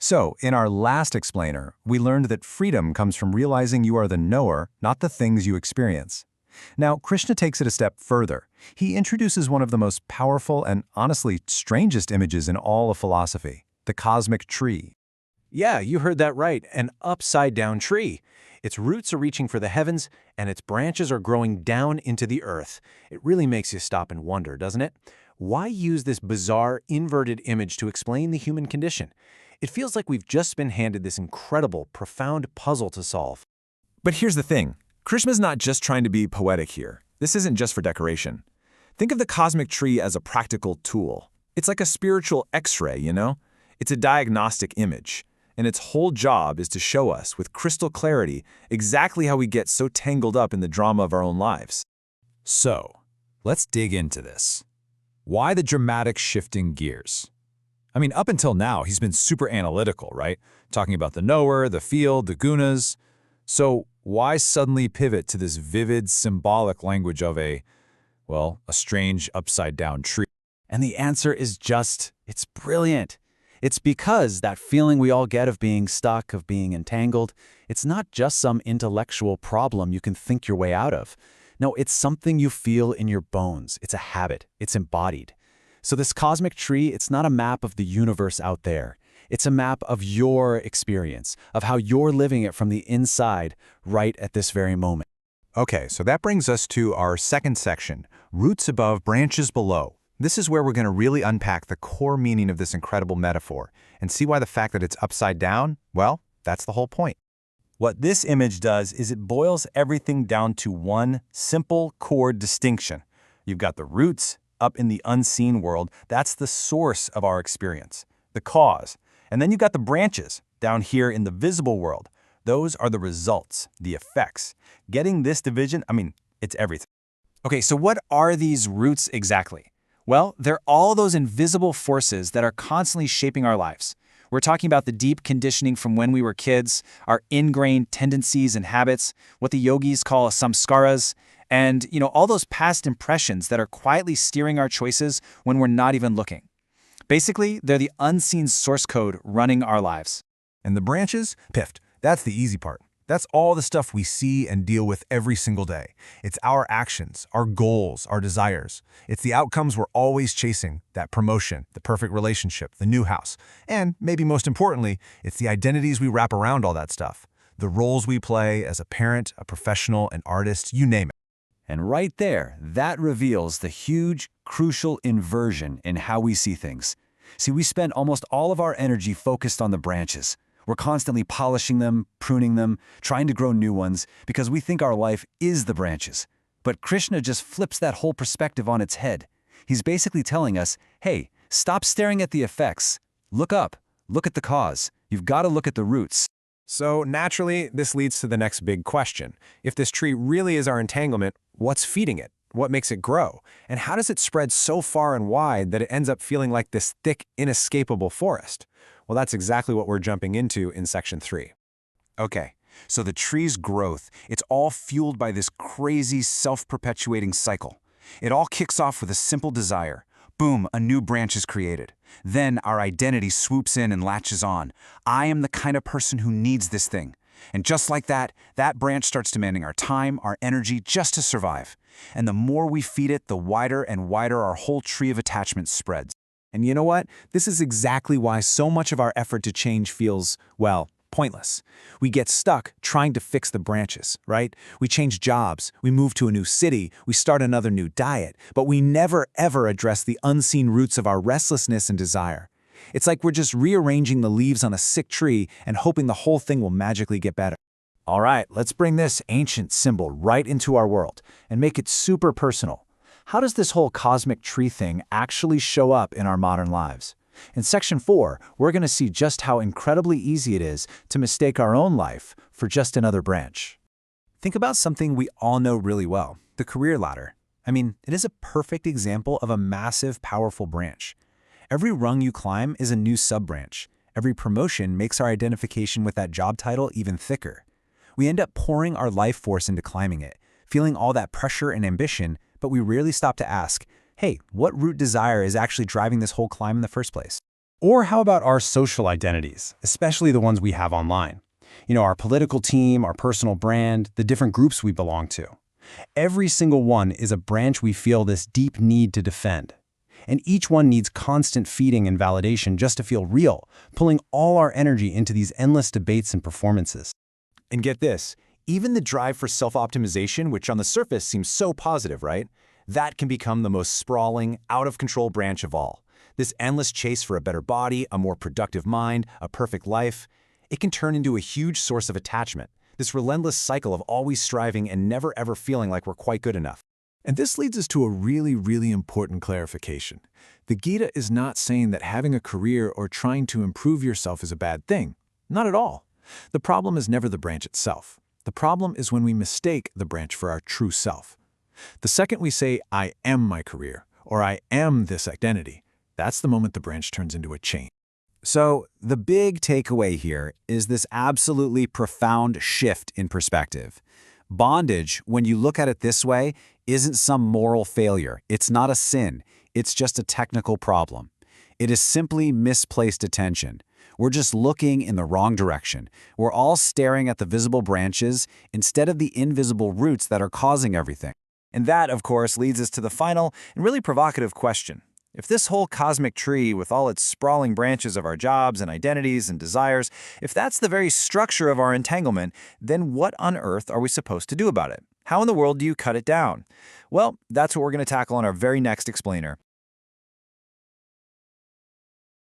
So, in our last explainer, we learned that freedom comes from realizing you are the knower, not the things you experience. Now, Krishna takes it a step further. He introduces one of the most powerful and honestly strangest images in all of philosophy, the cosmic tree. Yeah, you heard that right, an upside-down tree. Its roots are reaching for the heavens, and its branches are growing down into the earth. It really makes you stop and wonder, doesn't it? Why use this bizarre, inverted image to explain the human condition? It feels like we've just been handed this incredible, profound puzzle to solve. But here's the thing. Krishna's not just trying to be poetic here. This isn't just for decoration. Think of the cosmic tree as a practical tool. It's like a spiritual X-ray, you know? It's a diagnostic image, and its whole job is to show us with crystal clarity exactly how we get so tangled up in the drama of our own lives. So, let's dig into this. Why the dramatic shifting gears? I mean, up until now, he's been super analytical, right? Talking about the knower, the field, the gunas. So why suddenly pivot to this vivid, symbolic language of a strange upside-down tree? And the answer is it's brilliant. It's because that feeling we all get of being stuck, of being entangled, it's not just some intellectual problem you can think your way out of. No, it's something you feel in your bones. It's a habit. It's embodied. So this cosmic tree, it's not a map of the universe out there. It's a map of your experience, of how you're living it from the inside right at this very moment. Okay, so that brings us to our second section, roots above, branches below. This is where we're going to really unpack the core meaning of this incredible metaphor and see why the fact that it's upside down, well, that's the whole point. What this image does is it boils everything down to one simple core distinction. You've got the roots up in the unseen world. That's the source of our experience, the cause. And then you've got the branches down here in the visible world. Those are the results, the effects. Getting this division, it's everything. Okay, so what are these roots exactly? Well, they're all those invisible forces that are constantly shaping our lives. We're talking about the deep conditioning from when we were kids, our ingrained tendencies and habits, what the yogis call samskaras, and all those past impressions that are quietly steering our choices when we're not even looking. Basically, they're the unseen source code running our lives. And the branches? Piffed. That's the easy part. That's all the stuff we see and deal with every single day. It's our actions, our goals, our desires. It's the outcomes we're always chasing, that promotion, the perfect relationship, the new house. And maybe most importantly, it's the identities we wrap around all that stuff. The roles we play as a parent, a professional, an artist, you name it. And right there, that reveals the huge, crucial inversion in how we see things. See, we spend almost all of our energy focused on the branches. We're constantly polishing them, pruning them, trying to grow new ones, because we think our life is the branches. But Krishna just flips that whole perspective on its head. He's basically telling us, hey, stop staring at the effects. Look up. Look at the cause. You've got to look at the roots. So naturally, this leads to the next big question. If this tree really is our entanglement, what's feeding it? What makes it grow? And how does it spread so far and wide that it ends up feeling like this thick, inescapable forest? Well, that's exactly what we're jumping into in section 3. Okay, so the tree's growth, it's all fueled by this crazy self-perpetuating cycle. It all kicks off with a simple desire. Boom, a new branch is created. Then our identity swoops in and latches on. I am the kind of person who needs this thing. And just like that, that branch starts demanding our time, our energy, just to survive. And the more we feed it, the wider and wider our whole tree of attachment spreads. And you know what? This is exactly why so much of our effort to change feels, pointless. We get stuck trying to fix the branches, right? We change jobs, we move to a new city, we start another new diet, but we never ever address the unseen roots of our restlessness and desire. It's like we're just rearranging the leaves on a sick tree and hoping the whole thing will magically get better. All right, let's bring this ancient symbol right into our world and make it super personal. How does this whole cosmic tree thing actually show up in our modern lives? In section 4, we're going to see just how incredibly easy it is to mistake our own life for just another branch. Think about something we all know really well, the career ladder. It is a perfect example of a massive, powerful branch. Every rung you climb is a new sub-branch. Every promotion makes our identification with that job title even thicker. We end up pouring our life force into climbing it, feeling all that pressure and ambition, but we rarely stop to ask, hey, what root desire is actually driving this whole climb in the first place? Or how about our social identities, especially the ones we have online? Our political team, our personal brand, the different groups we belong to. Every single one is a branch we feel this deep need to defend. And each one needs constant feeding and validation just to feel real, pulling all our energy into these endless debates and performances. And get this, even the drive for self-optimization, which on the surface seems so positive, right? That can become the most sprawling, out-of-control branch of all. This endless chase for a better body, a more productive mind, a perfect life, it can turn into a huge source of attachment, this relentless cycle of always striving and never ever feeling like we're quite good enough. And this leads us to a really important clarification. The Gita is not saying that having a career or trying to improve yourself is a bad thing. Not at all. The problem is never the branch itself. The problem is when we mistake the branch for our true self. The second we say, I am my career, or I am this identity, that's the moment the branch turns into a chain. So the big takeaway here is this absolutely profound shift in perspective. Bondage, when you look at it this way, isn't some moral failure. It's not a sin. It's just a technical problem. It is simply misplaced attention. We're just looking in the wrong direction. We're all staring at the visible branches instead of the invisible roots that are causing everything. And that, of course, leads us to the final and really provocative question. If this whole cosmic tree, with all its sprawling branches of our jobs and identities and desires, if that's the very structure of our entanglement, then what on earth are we supposed to do about it? How in the world do you cut it down? Well, that's what we're going to tackle on our very next explainer.